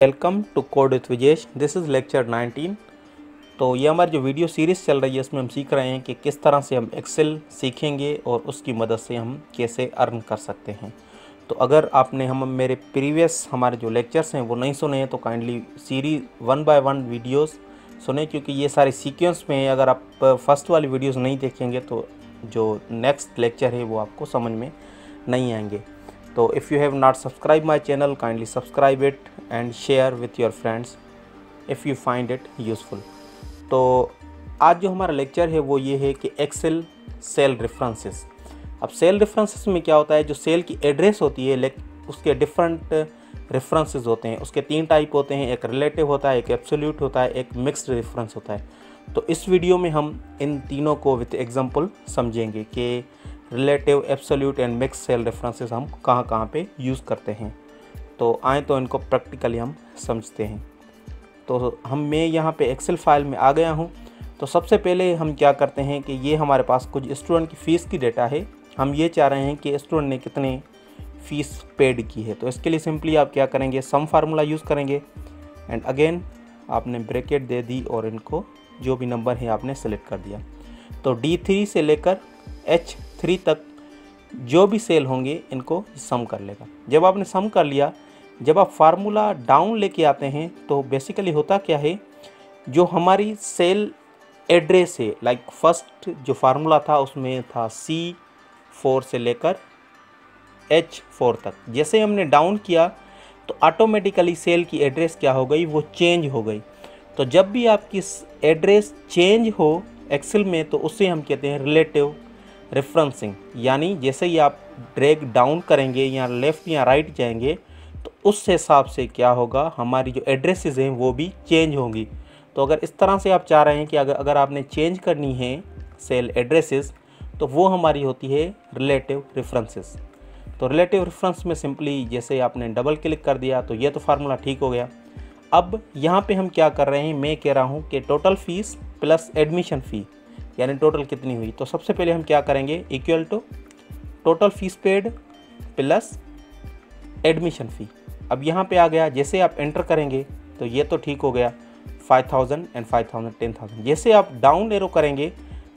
Welcome to code with Vijesh. This is lecture 19। तो ये हमारी जो वीडियो सीरीज़ चल रही है इसमें हम सीख रहे हैं कि किस तरह से हम एक्सेल सीखेंगे और उसकी मदद से हम कैसे अर्न कर सकते हैं। तो अगर आपने मेरे प्रीवियस हमारे जो लेक्चर्स हैं वो नहीं सुने हैं तो काइंडली सीरीज 1 बाय 1 वीडियोस सुने, क्योंकि ये सारे सीक्वेंस में है। अगर आप फर्स्ट वाली वीडियोस नहीं देखेंगे तो जो नेक्स्ट लेक्चर है वो आपको समझ में नहीं आएंगे। तो if you have not subscribe my channel, kindly subscribe it and share with your friends if you find it useful. तो आज जो हमारा लेक्चर है वो ये है कि एक्सेल सेल रेफरेंसेस। अब सेल रेफरेंसेस में क्या होता है, जो सेल की एड्रेस होती है उसके डिफरेंट रेफरेंसेस होते हैं। उसके 3 टाइप होते हैं, एक रिलेटिव होता है, एक एब्सोल्यूट होता है, एक मिक्स्ड रेफरेंस होता है। तो इस वीडियो में हम इन तीनों को विथ एग्जांपल समझेंगे कि relative, absolute and mix cell references हम कहाँ पे यूज़ करते हैं। तो आए तो इनको प्रैक्टिकली हम समझते हैं। तो मैं यहाँ पे एक्सेल फाइल में आ गया हूँ। तो सबसे पहले हम क्या करते हैं कि ये हमारे पास कुछ स्टूडेंट की फ़ीस की डेटा है। हम ये चाह रहे हैं कि स्टूडेंट ने कितने फ़ीस पेड की है। तो इसके लिए सिंपली आप क्या करेंगे, सम फार्मूला यूज़ करेंगे एंड अगेन आपने ब्रैकेट दे दी और इनको जो भी नंबर है आपने सेलेक्ट कर दिया। तो D3 से लेकर H3 तक जो भी सेल होंगे इनको सम कर लेगा। जब आपने सम कर लिया, जब आप फार्मूला डाउन लेके आते हैं तो बेसिकली होता क्या है, जो हमारी सेल एड्रेस है, लाइक फर्स्ट जो फार्मूला था उसमें था C4 से लेकर H4 तक। जैसे हमने डाउन किया तो ऑटोमेटिकली सेल की एड्रेस क्या हो गई, वो चेंज हो गई। तो जब भी आपकी एड्रेस चेंज हो एक्सेल में तो उसे हम कहते हैं रिलेटिव रेफरेंसिंग। यानी जैसे ही आप ड्रैग डाउन करेंगे या लेफ़्ट या राइट जाएंगे तो उस हिसाब से क्या होगा, हमारी जो एड्रेसेस हैं वो भी चेंज होंगी। तो अगर इस तरह से आप चाह रहे हैं कि अगर आपने चेंज करनी है सेल एड्रेसेस तो वो हमारी होती है रिलेटिव रेफरेंसेस। तो रिलेटिव रेफरेंस में सिंपली जैसे आपने डबल क्लिक कर दिया तो ये तो फार्मूला ठीक हो गया। अब यहाँ पे हम क्या कर रहे हैं, मैं कह रहा हूँ कि टोटल फीस प्लस एडमिशन फ़ी यानी टोटल कितनी हुई। तो सबसे पहले हम क्या करेंगे, equal to total fees paid plus admission fee. अब यहाँ पे आ गया, जैसे आप एंटर करेंगे तो ये तो ठीक हो गया, 5000 एंड 5000 10,000। जैसे आप डाउन एरो करेंगे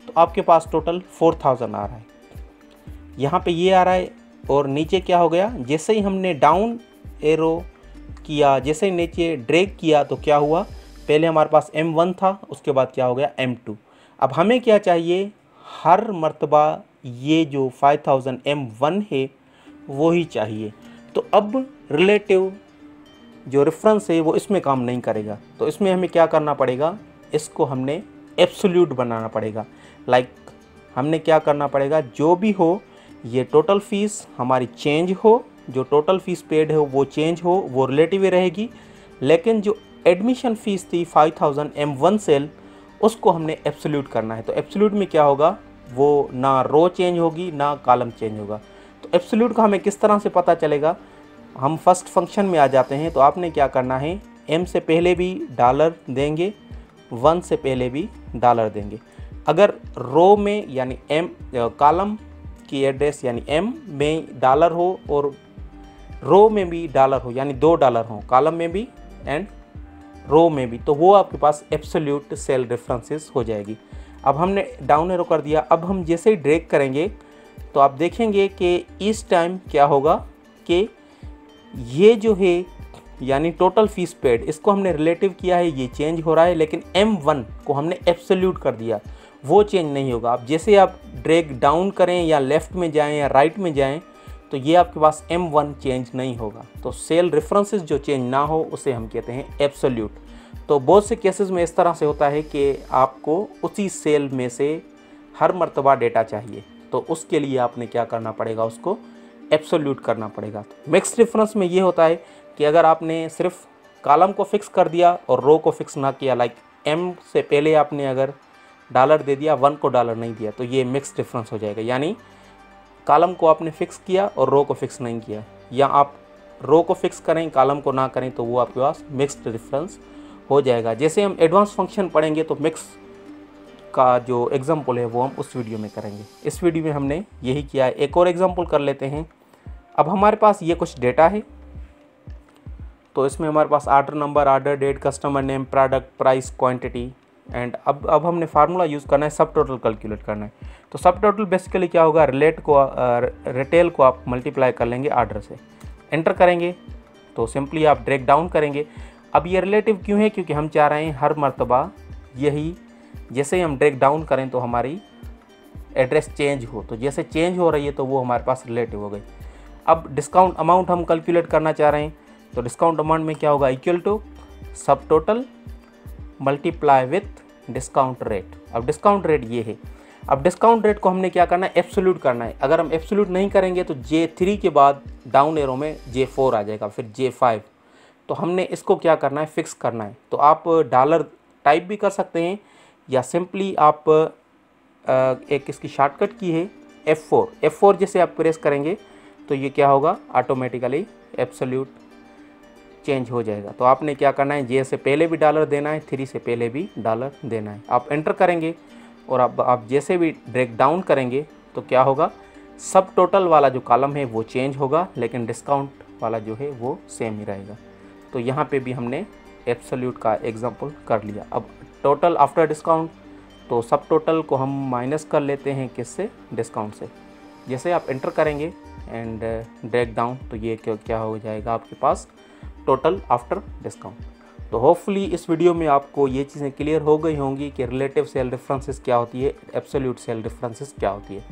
तो आपके पास टोटल 4000 आ रहा है। यहाँ पे ये आ रहा है और नीचे क्या हो गया, जैसे ही हमने डाउन एरो किया, जैसे ही नीचे ड्रैग किया तो क्या हुआ, पहले हमारे पास M1 था, उसके बाद क्या हो गया M2। अब हमें क्या चाहिए, हर मर्तबा ये जो 5000 M1 है वो ही चाहिए। तो अब रिलेटिव जो रेफरेंस है वो इसमें काम नहीं करेगा। तो इसमें हमें क्या करना पड़ेगा, इसको हमने एब्सोल्यूट बनाना पड़ेगा। लाइक हमने क्या करना पड़ेगा, जो भी हो ये टोटल फीस हमारी चेंज हो, जो टोटल फीस पेड हो वो चेंज हो, वो रिलेटिव ही रहेगी। लेकिन जो एडमिशन फ़ीस थी 5000 M1 सेल, उसको हमने एब्सोल्यूट करना है। तो एब्सोल्यूट में क्या होगा, वो ना रो चेंज होगी ना कॉलम चेंज होगा। तो एब्सोल्यूट का हमें किस तरह से पता चलेगा, हम फर्स्ट फंक्शन में आ जाते हैं। तो आपने क्या करना है, M से पहले भी डॉलर देंगे, 1 से पहले भी डॉलर देंगे। अगर रो में यानी कॉलम की एड्रेस यानी M में डॉलर हो और रो में भी डॉलर हो, यानी 2 डॉलर हो कॉलम में भी एंड रो में भी, तो वो आपके पास एब्सोल्यूट सेल रेफरेंसेस हो जाएगी। अब हमने डाउन एरो कर दिया। अब हम जैसे ही ड्रैग करेंगे तो आप देखेंगे कि इस टाइम क्या होगा कि ये जो है यानी टोटल फीस पेड, इसको हमने रिलेटिव किया है, ये चेंज हो रहा है। लेकिन M1 को हमने एब्सोल्यूट कर दिया, वो चेंज नहीं होगा। अब जैसे आप ड्रैग डाउन करें या लेफ़्ट में जाएं या राइट में जाएं तो ये आपके पास M1 चेंज नहीं होगा। तो सेल रेफरेंसेस जो चेंज ना हो उसे हम कहते हैं एब्सोल्यूट। तो बहुत से केसेस में इस तरह से होता है कि आपको उसी सेल में से हर मर्तबा डेटा चाहिए, तो उसके लिए आपने क्या करना पड़ेगा, उसको एब्सोल्यूट करना पड़ेगा। तो मिक्स्ड रेफरेंस में ये होता है कि अगर आपने सिर्फ कॉलम को फिक्स कर दिया और रो को फिक्स ना किया, लाइक M से पहले आपने अगर डॉलर दे दिया, 1 को डॉलर नहीं दिया, तो ये मिक्स्ड रेफरेंस हो जाएगा। यानी कॉलम को आपने फिक्स किया और रो को फिक्स नहीं किया, या आप रो को फिक्स करें कॉलम को ना करें, तो वो आपके पास मिक्स्ड रेफरेंस हो जाएगा। जैसे हम एडवांस फंक्शन पढ़ेंगे तो मिक्स का जो एग्जांपल है वो हम उस वीडियो में करेंगे। इस वीडियो में हमने यही किया है। एक और एग्जांपल कर लेते हैं। अब हमारे पास ये कुछ डेटा है तो इसमें हमारे पास order number, order date, customer name, product, price, quantity and अब हमने फार्मूला यूज़ करना है, सब टोटल कैलकुलेट करना है। तो सब टोटल बेसिकली क्या होगा, रिटेल को आप मल्टीप्लाई कर लेंगे ऑर्डर से, एंटर करेंगे तो सिंपली आप ड्रैग डाउन करेंगे। अब ये रिलेटिव क्यों है, क्योंकि हम चाह रहे हैं हर मर्तबा यही, जैसे ही हम ड्रैग डाउन करें तो हमारी एड्रेस चेंज हो, तो जैसे चेंज हो रही है तो वो हमारे पास रिलेटिव हो गई। अब डिस्काउंट अमाउंट हम कैलकुलेट करना चाह रहे हैं, तो डिस्काउंट अमाउंट में क्या होगा, इक्वल टू सब total multiply with discount rate. अब डिस्काउंट रेट ये है। अब डिस्काउंट रेट को हमने क्या करना है, एब्सोल्यूट करना है। अगर हम एब्सोल्यूट नहीं करेंगे तो J3 के बाद डाउन एरो में J4 आ जाएगा, फिर J5। तो हमने इसको क्या करना है, फिक्स करना है। तो आप डॉलर टाइप भी कर सकते हैं या सिंपली आप एक इसकी शॉर्टकट की है F4 जैसे आप प्रेस करेंगे तो ये क्या होगा, ऑटोमेटिकली एब्सोल्यूट चेंज हो जाएगा। तो आपने क्या करना है, J से पहले भी डॉलर देना है, 3 से पहले भी डॉलर देना है। आप एंटर करेंगे और अब आप जैसे भी ड्रैग डाउन करेंगे तो क्या होगा, सब टोटल वाला जो कॉलम है वो चेंज होगा, लेकिन डिस्काउंट वाला जो है वो सेम ही रहेगा। तो यहाँ पे भी हमने एब्सोल्यूट का एग्जांपल कर लिया। अब टोटल आफ्टर डिस्काउंट, तो सब टोटल को हम माइनस कर लेते हैं किससे, डिस्काउंट से। जैसे आप एंटर करेंगे एंड ड्रैग डाउन तो ये क्या हो जाएगा आपके पास, टोटल आफ्टर डिस्काउंट। तो होपफुली इस वीडियो में आपको ये चीज़ें क्लियर हो गई होंगी कि रिलेटिव सेल डिफरेंसेस क्या होती है, एब्सोल्यूट सेल डिफरेंसेस क्या होती है।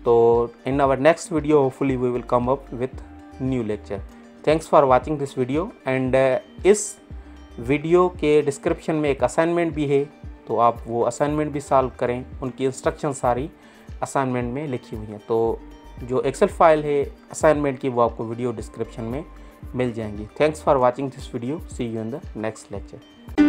तो in our next video hopefully we will come up with new lecture. Thanks for watching this video and इस वीडियो के डिस्क्रिप्शन में एक असाइनमेंट भी है, तो आप वो असाइनमेंट भी सॉल्व करें। उनकी इंस्ट्रक्शन सारी असाइनमेंट में लिखी हुई हैं। तो जो एक्सेल फाइल है असाइनमेंट की वो आपको वीडियो डिस्क्रिप्शन में मिल जाएंगी। Thanks for watching this video, see you in the next lecture.